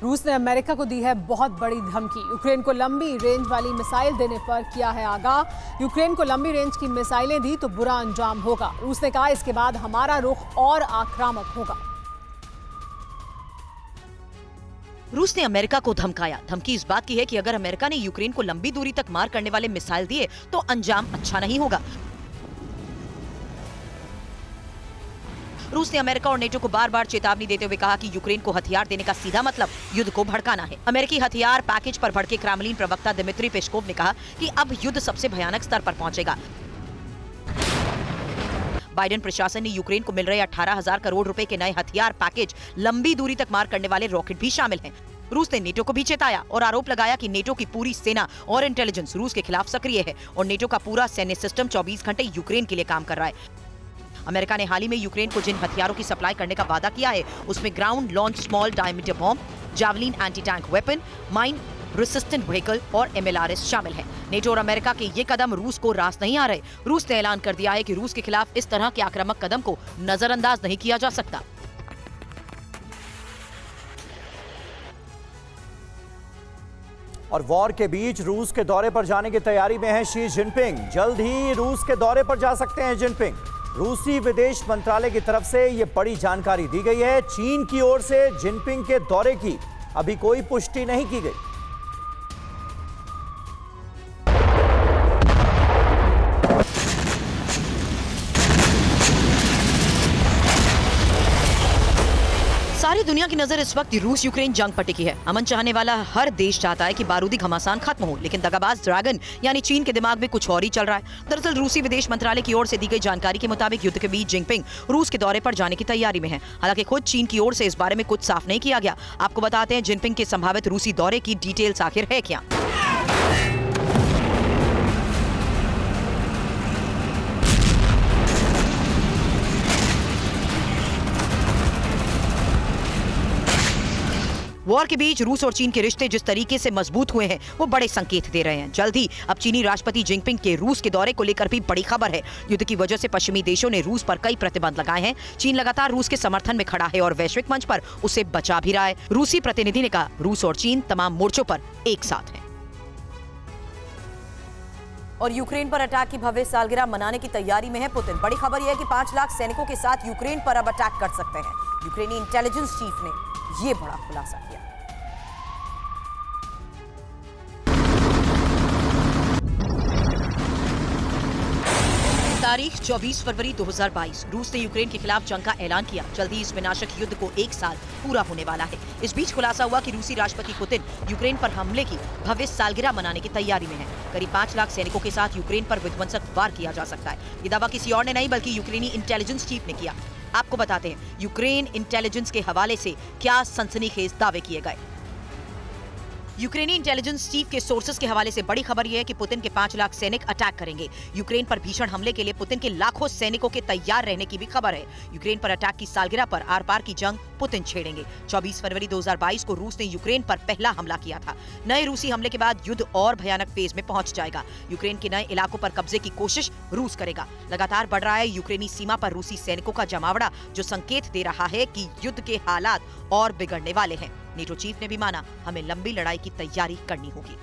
रूस ने अमेरिका को दी है बहुत बड़ी धमकी। यूक्रेन को लंबी रेंज वाली मिसाइल देने पर किया है आगाह। यूक्रेन को लंबी रेंज की मिसाइलें दी तो बुरा अंजाम होगा। रूस ने कहा इसके बाद हमारा रुख और आक्रामक होगा। रूस ने अमेरिका को धमकाया। धमकी इस बात की है कि अगर अमेरिका ने यूक्रेन को लंबी दूरी तक मार करने वाले मिसाइल दिए तो अंजाम अच्छा नहीं होगा। रूस ने अमेरिका और नेटो को बार बार चेतावनी देते हुए कहा कि यूक्रेन को हथियार देने का सीधा मतलब युद्ध को भड़काना है। अमेरिकी हथियार पैकेज पर भड़के क्रेमलिन प्रवक्ता दिमित्री पेस्कोव ने कहा कि अब युद्ध सबसे भयानक स्तर पर पहुंचेगा। बाइडेन प्रशासन ने यूक्रेन को मिल रहे 18,000 करोड़ रुपए के नए हथियार पैकेज लंबी दूरी तक मार करने वाले रॉकेट भी शामिल हैं। रूस ने नेटो को भी चेताया और आरोप लगाया कि नेटो की पूरी सेना और इंटेलिजेंस रूस के खिलाफ सक्रिय है और नेटो का पूरा सैन्य सिस्टम 24 घंटे यूक्रेन के लिए काम कर रहा है। अमेरिका ने हाल ही में यूक्रेन को जिन हथियारों की सप्लाई करने का वादा किया है उसमें ground launch small diameter bomb, javelin anti tank weapon, mine resistant vehicle और MLRS शामिल हैं। नेटो और अमेरिका के ये कदम रूस को रास नहीं आ रहे। रूस ने ऐलान कर दिया है कि रूस के खिलाफ इस तरह के आक्रामक कदम को नजरअंदाज नहीं किया जा सकता। और वॉर के बीच रूस के दौरे पर जाने की तैयारी में है शी जिनपिंग। जल्द ही रूस के दौरे पर जा सकते हैं जिनपिंग। रूसी विदेश मंत्रालय की तरफ से यह बड़ी जानकारी दी गई है। चीन की ओर से जिनपिंग के दौरे की अभी कोई पुष्टि नहीं की गई। सारी दुनिया की नजर इस वक्त रूस यूक्रेन जंग पर टिकी है। अमन चाहने वाला हर देश चाहता है कि बारूदी घमासान खत्म हो, लेकिन दगाबाज ड्रैगन यानी चीन के दिमाग में कुछ और ही चल रहा है। दरअसल रूसी विदेश मंत्रालय की ओर से दी गई जानकारी के मुताबिक युद्ध के बीच जिनपिंग रूस के दौरे पर जाने की तैयारी में है। हालांकि खुद चीन की ओर से इस बारे में कुछ साफ नहीं किया गया। आपको बताते हैं जिनपिंग के संभावित रूसी दौरे की डिटेल्स आखिर है क्या। वॉर के बीच रूस और चीन के रिश्ते जिस तरीके से मजबूत हुए हैं वो बड़े संकेत दे रहे हैं। जल्द ही अब चीनी राष्ट्रपति जिनपिंग के रूस के दौरे को लेकर भी बड़ी खबर है। युद्ध की वजह से पश्चिमी देशों ने रूस पर कई प्रतिबंध लगाए हैं। चीन लगातार रूस के समर्थन में खड़ा है और वैश्विक मंच पर उसे बचा भी रहा है। रूसी प्रतिनिधि ने कहा रूस और चीन तमाम मोर्चों पर एक साथ है। और यूक्रेन पर अटैक की भव्य सालगिरह मनाने की तैयारी में है पुतिन। बड़ी खबर यह है कि 5 लाख सैनिकों के साथ यूक्रेन पर अब अटैक कर सकते हैं। यूक्रेनी इंटेलिजेंस चीफ ने यह बड़ा खुलासा किया। तारीख 24 फरवरी 2022 रूस ने यूक्रेन के खिलाफ जंग का ऐलान किया। जल्दी इस विनाशक युद्ध को 1 साल पूरा होने वाला है। इस बीच खुलासा हुआ कि रूसी राष्ट्रपति पुतिन यूक्रेन पर हमले की भव्य सालगिरह मनाने की तैयारी में है। करीब 5 लाख सैनिकों के साथ यूक्रेन पर विध्वंसक वार किया जा सकता है। ये दावा किसी और ने नहीं बल्कि यूक्रेनी इंटेलिजेंस चीफ ने किया। आपको बताते हैं यूक्रेन इंटेलिजेंस के हवाले से क्या सनसनीखेज दावे किए गए। यूक्रेनी इंटेलिजेंस चीफ के सोर्सेस के हवाले से बड़ी खबर यह है कि पुतिन के 5 लाख सैनिक अटैक करेंगे। यूक्रेन पर भीषण हमले के लिए पुतिन के लाखों सैनिकों के तैयार रहने की भी खबर है। यूक्रेन पर अटैक की सालगिरह पर आर पार की जंग पुतिन छेड़ेंगे। 24 फरवरी 2022 को रूस ने यूक्रेन पर पहला हमला किया था। नए रूसी हमले के बाद युद्ध और भयानक फेज में पहुंच जाएगा। यूक्रेन के नए इलाकों पर कब्जे की कोशिश रूस करेगा। लगातार बढ़ रहा है यूक्रेनी सीमा पर रूसी सैनिकों का जमावड़ा, जो संकेत दे रहा है कि युद्ध के हालात और बिगड़ने वाले हैं। नेटो चीफ ने भी माना हमें लंबी लड़ाई की तैयारी करनी होगी।